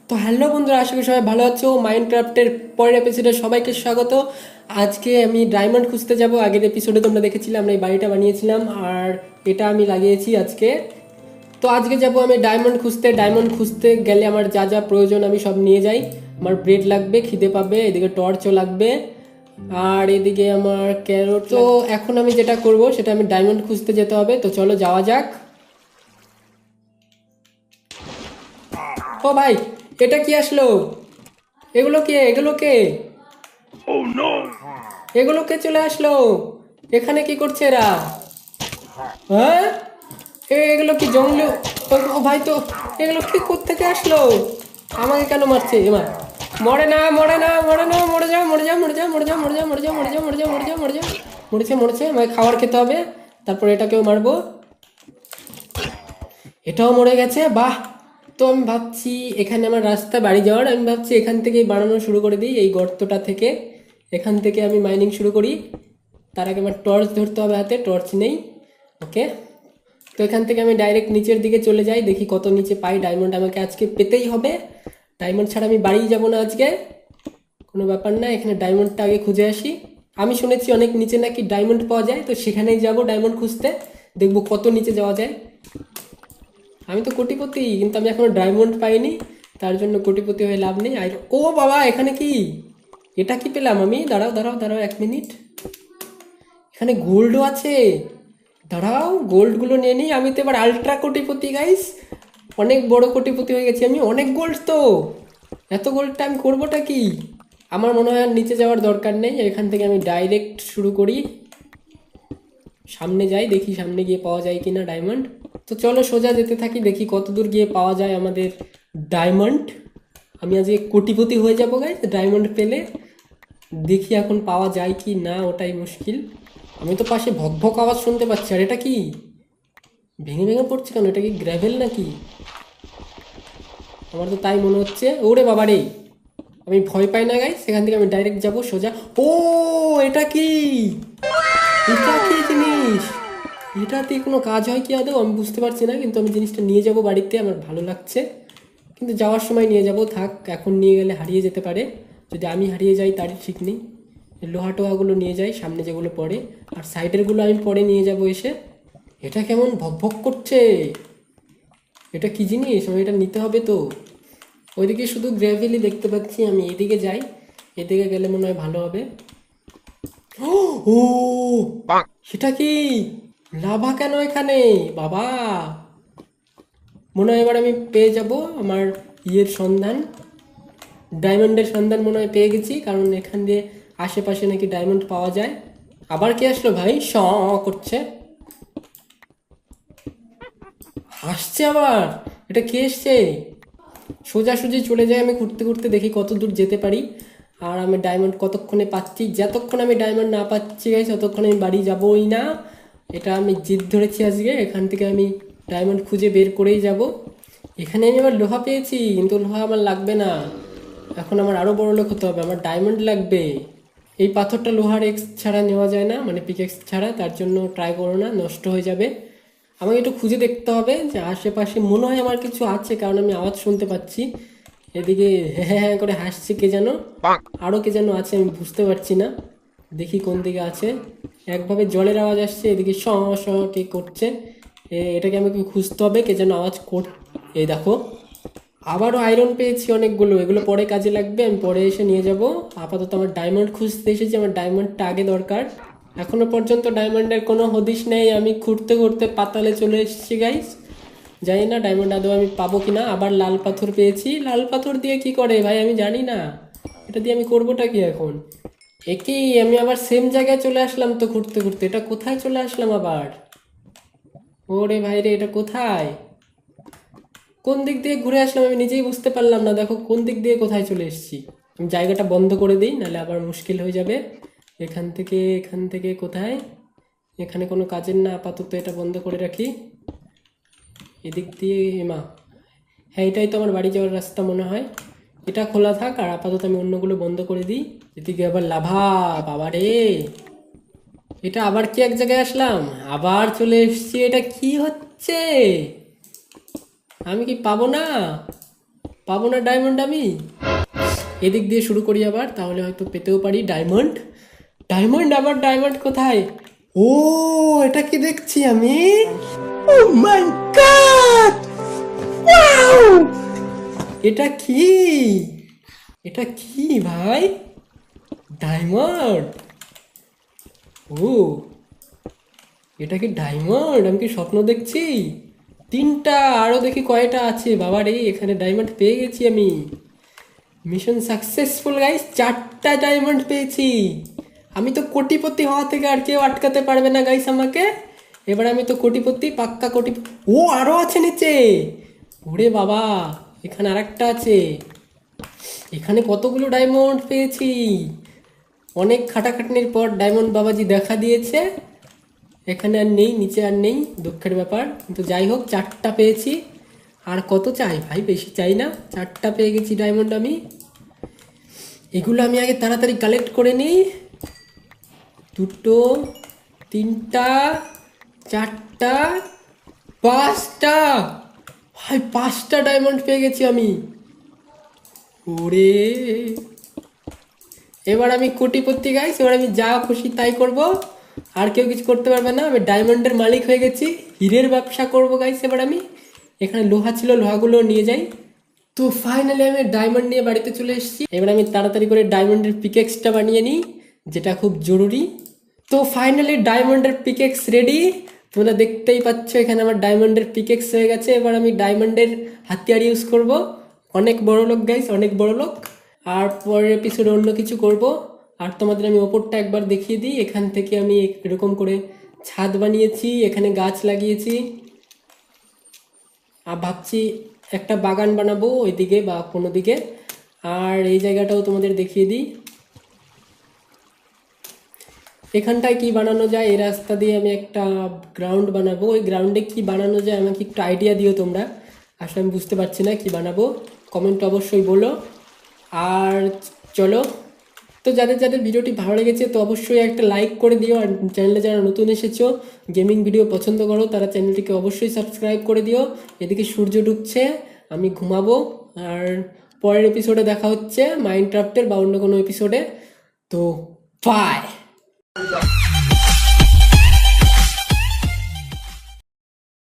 তো হ্যালো বন্ধুরা, আশা করি সবাই ভালো আছো। মাইনক্রাফটের পরের এপিসোডে সবাইকে স্বাগত। আজকে আমি ডায়মন্ড খুঁজতে যাব। আগের এপিসোডে তোমরা দেখেছিলে আমরা এই বাড়িটা বানিয়েছিলাম, আর এটা আমি লাগিয়েছি আজকে। তো আজকে যাব আমি ডায়মন্ড খুঁজতে। ডায়মন্ড খুঁজতে গেলে আমার যা যা প্রয়োজন আমি সব নিয়ে যাই। আমার ব্রেড লাগবে, খিদে পাবে, এদিকে টর্চও লাগবে, আর এদিকে আমার ক্যারোট। তো এখন আমি যেটা করব সেটা আমি ডায়মন্ড খুঁজতে যেতে হবে। তো চলো যাওয়া যাক। ও ভাই, এটা কি আসলো? এগুলো কে? এগুলো কে চলে আসলো? এখানে কি করছে এরা? হ্যাঁ, এগুলো কি জঙ্গলে? ও ভাই, তো এগুলো কি কোত্থেকে আসলো? আমাকে কেন মারছে এবার? মরে না, মরে না, মরে না, মরে যাও, মরে যাও, মরে যাও, মরে যাও, মরে যাও, মরে যাও, মরে যাও, মরে যাও, মরে যাও, মরে যাও। মরেছে আমাকে খাবার খেতে হবে, তারপর এটাকেও মারবো। এটাও মরে গেছে, বাহ। তো আমি ভাবছি এখানে আমার রাস্তা বাড়ি যাওয়ার, আমি ভাবছি এখান থেকেই বানানো শুরু করে দিই, এই গর্তটা থেকে। এখান থেকে আমি মাইনিং শুরু করি। তার আগে আমার টর্চ ধরতে হবে, হাতে টর্চ নেই। ওকে, তো এখান থেকে আমি ডাইরেক্ট নিচের দিকে চলে যাই, দেখি কত নিচে পাই। ডায়মন্ড আমাকে আজকে পেতেই হবে, ডায়মন্ড ছাড়া আমি বাড়ি যাব না আজকে। কোনো ব্যাপার না, এখানে ডায়মন্ডটা আগে খুঁজে আসি। আমি শুনেছি অনেক নিচে নাকি ডায়মন্ড পাওয়া যায়, তো সেখানেই যাব ডায়মন্ড খুঁজতে, দেখবো কত নিচে যাওয়া যায়। আমি তো কোটিপতি, কিন্তু আমি এখনো ডায়মন্ড পাইনি, তার জন্য কোটিপতি হয়ে লাভ নেই। আর ও বাবা, এখানে কি? এটা কি পেলাম আমি? দাঁড়াও দাঁড়াও দাঁড়াও, 1 মিনিট। এখানে গোল্ডও আছে, দাঁড়াও গোল্ডগুলো নিয়ে নিই। আমি তো এবার আলট্রা কোটিপতি গাইস, অনেক বড় কোটিপতি হয়ে গেছি আমি। অনেক গোল্ড তো, এত গোল্ডটা আমি করবোটা কি? আমার মনে হয় আর নিচে যাওয়ার দরকার নেই, এখান থেকে আমি ডাইরেক্ট শুরু করি। সামনে যাই, দেখি সামনে গিয়ে পাওয়া যায় কিনা ডায়মন্ড। তো চলো সোজা যেতে থাকি, দেখি কত দূর গিয়ে পাওয়া যায় আমাদের ডায়মন্ড। আমি আজকে কোটিপতি হয়ে যাবো গাইস ডায়মন্ড পেলে। দেখি এখন পাওয়া যায় কি না, ওটাই মুশকিল। আমি তো পাশে ভক ভক আওয়াজ শুনতে পাচ্ছি, আর এটা কি ভেঙে ভেঙে পড়ছে কেন? এটা কি গ্র্যাভেল নাকি? আমার তো তাই মনে হচ্ছে। ওরে বাবা রে, আমি ভয় পাই না গাইস, সেখান থেকে আমি ডাইরেক্ট যাব সোজা। ও, এটা কি? এটা কি জিনিস? এটাতে কোনো কাজ হয় কি আদৌ আমি বুঝতে পারছি না, কিন্তু আমি জিনিসটা নিয়ে যাব বাড়িতে, আমার ভালো লাগছে। কিন্তু যাওয়ার সময় নিয়ে যাব, থাক, এখন নিয়ে গেলে হারিয়ে যেতে পারে। যদি আমি হারিয়ে যাই তারই ঠিক নেই। লোহা টোহাগুলো নিয়ে যাই, সামনে যেগুলো পড়ে, আর সাইডেরগুলো আমি পরে নিয়ে যাব এসে। এটা কেমন ভক ভক করছে? এটা কি জিনিস? আমার এটা নিতে হবে তো। ওইদিকে শুধু গ্র্যাভেলি দেখতে পাচ্ছি, আমি এদিকে যাই, এদিকে গেলে মনে হয় ভালো হবে। ও, সেটা কি? লাভা কেন এখানে? বাবা, মনে হয় এবার আমি পেয়ে যাব আমার ইয়ের সন্ধান, ডায়মন্ডের সন্ধান মনে হয় পেয়ে গেছি, কারণ এখান দিয়ে আশেপাশে নাকি ডায়মন্ড পাওয়া যায়। আবার কে আসলো ভাই? করছে, হাসছে আবার। এটা কে এসছে? সোজাসুজি চলে যাই আমি, ঘুরতে ঘুরতে দেখি কত দূর যেতে পারি। আর আমি ডায়মন্ড কতক্ষণে পাচ্ছি, যতক্ষণ আমি ডায়মন্ড না পাচ্ছি গাইস ততক্ষণ আমি বাড়ি যাবোই না। এটা আমি জিদ ধরেছি আজকে, এখান থেকে আমি ডায়মন্ড খুঁজে বের করেই যাব। এখানে আমি আবার লোহা পেয়েছি, কিন্তু লোহা আমার লাগবে না। এখন আমার আরও বড় লোক হতে হবে, আমার ডায়মন্ড লাগবে। এই পাথরটা লোহার এক্স ছাড়া নেওয়া যায় না, মানে পিকেক্স ছাড়া, তার জন্য ট্রাই করো না, নষ্ট হয়ে যাবে। আমাকে একটু খুঁজে দেখতে হবে যে আশেপাশে মনে হয় আমার কিছু আছে, কারণ আমি আওয়াজ শুনতে পাচ্ছি। এদিকে হ্যাঁ হ্যাঁ করে হাসছে কে যেন, আরও কে যেন আছে, আমি বুঝতে পারছি না। দেখি কোন দিকে আছে। একভাবে জলের আওয়াজ আসছে, এদিকে স স কে করছে। এটাকে আমাকে খুঁজতে হবে, কে যেন আওয়াজ কর। এই দেখো, আবারও আয়রন পেয়েছি অনেকগুলো, এগুলো পরে কাজে লাগবে, আমি পরে এসে নিয়ে যাব। আপাতত আমার ডায়মন্ড খুঁজতে এসেছি, আমার ডায়মন্ডটা আগে দরকার। এখনো পর্যন্ত ডায়মন্ডের কোনো হদিশ নেই, আমি ঘুরতে ঘুরতে পাতালে চলে এসেছি গাইস। জানি না ডায়মন্ড আদৌ আমি পাবো কিনা। আবার লাল পাথর পেয়েছি, লাল পাথর দিয়ে কি করে ভাই আমি জানি না, এটা দিয়ে আমি করবোটা কি এখন? একই, আমি আবার সেম জায়গায় চলে আসলাম তো ঘুরতে ঘুরতে। এটা কোথায় চলে আসলাম আবার? ওরে ভাই রে, এটা কোথায়? কোন দিক দিয়ে ঘুরে আসলাম আমি নিজেই বুঝতে পারলাম না। দেখো কোন দিক দিয়ে কোথায় চলে এসেছি। আমি জায়গাটা বন্ধ করে দিই, নাহলে আবার মুশকিল হয়ে যাবে। এখান থেকে কোথায়? এখানে কোনো কাজের না, আপাতত এটা বন্ধ করে রাখি। এদিক দিয়ে মা, হ্যাঁ এটাই তো আমার বাড়ি যাওয়ার রাস্তা মনে হয়। এটা খোলা থাক, আর আপাতত আমি অন্যগুলো বন্ধ করে দিই। এদিকে আবার লাভা, বাবা রে, এটা আবার কি এক জায়গায় আসলাম, আবার চলে এসেছি। এটা কি হচ্ছে? আমি কি পাবো না? পাবো না ডায়মন্ড আমি। এদিক দিয়ে শুরু করি আবার, তাহলে হয়তো পেতেও পারি ডায়মন্ড। ডায়মন্ড, আবার ডায়মন্ড কোথায়? ও, এটা কি দেখছি আমি? ও মাই গড, ওয়াও! এটা কি? এটা কি ভাই? ডায়মন্ড? ও, এটা কি ডায়মন্ড? আমি কি স্বপ্ন দেখছি? 3টা, আরো দেখি কয়টা আছে। বাবা রে, এখানে ডায়মন্ড পেয়ে গেছি আমি। মিশন সাকসেসফুল গাইস, 4টা ডায়মন্ড পেয়েছি। আমি তো কোটিপতি হওয়া থেকে আর কেউ আটকাতে পারবে না গাইস আমাকে। এবার আমি তো কোটিপতি, পাক্কা কোটিপতি। ও, আরো আছে নিচে। ওরে বাবা, এখানে আরেকটা আছে। এখানে কতগুলো ডায়মন্ড পেয়েছি। অনেক খাটাখাটনির পর ডায়মন্ড বাবাজি দেখা দিয়েছে। এখানে আর নেই, নিচে আর নেই, দুঃখের ব্যাপার। কিন্তু যাই হোক, 4টা পেয়েছি। আর কত চাই ভাই? বেশি চাই না, 4টা পেয়ে গেছি ডায়মন্ড আমি। এগুলো আমি আগে তাড়াতাড়ি কালেক্ট করে নিই। 2, 3টা, 4টা, 5টা। ভাই 5টা ডায়মন্ড পেয়ে গেছি আমি। ওরে, এবার আমি কোটিপতি গাইস। এবার আমি যা খুশি তাই করব, আর কেউ কিছু করতে পারবে না। আমি ডায়মন্ডের মালিক হয়ে গেছি, হীরের ব্যবসা করব গাইস এবার আমি। এখানে লোহা ছিল, লোহাগুলো নিয়ে যাই। তো ফাইনালি আমি ডায়মন্ড নিয়ে বাড়িতে চলে এসেছি। এবার আমি তাড়াতাড়ি করে ডায়মন্ডের পিকেক্সটা বানিয়ে নিই, যেটা খুব জরুরি। তো ফাইনালি ডায়মন্ডের পিকেক্স রেডি। তোমরা দেখতেই পাচ্ছ এখানে আমার ডায়মন্ডের পিকেক্স হয়ে গেছে। এবার আমি ডায়মন্ডের হাতিয়ার ইউজ করব। অনেক বড় লোক গাইস, অনেক বড় লোক। আর পরের এপিসোডে অন্য কিছু করব। আর তোমাদের আমি ওপরটা একবার দেখিয়ে দিই। এখান থেকে আমি এরকম করে ছাদ বানিয়েছি, এখানে গাছ লাগিয়েছি। আর ভাবছি একটা বাগান বানাবো ওইদিকে বা কোনো দিকে। আর এই জায়গাটাও তোমাদের দেখিয়ে দিই। এখানটায় কি বানানো যায়, এই রাস্তা দিয়ে আমি একটা গ্রাউন্ড বানাবো। ওই গ্রাউন্ডে কি বানানো যায় আমাকে একটু আইডিয়া দিও তোমরা। আসলে আমি বুঝতে পারছি না কি বানাবো, কমেন্ট অবশ্যই বলো। আর চলো, তো যাদের যাদের ভিডিওটি ভালো লেগেছে তো অবশ্যই একটা লাইক করে দিও। আর চ্যানেলে যারা নতুন এসেছো, গেমিং ভিডিও পছন্দ করো, তারা চ্যানেলটিকে অবশ্যই সাবস্ক্রাইব করে দিও। এদিকে সূর্য ডুবছে, আমি ঘুমাবো। আর পরের এপিসোডে দেখা হচ্ছে মাইনক্রাফটের বা অন্য কোনো এপিসোডে। তো বাই।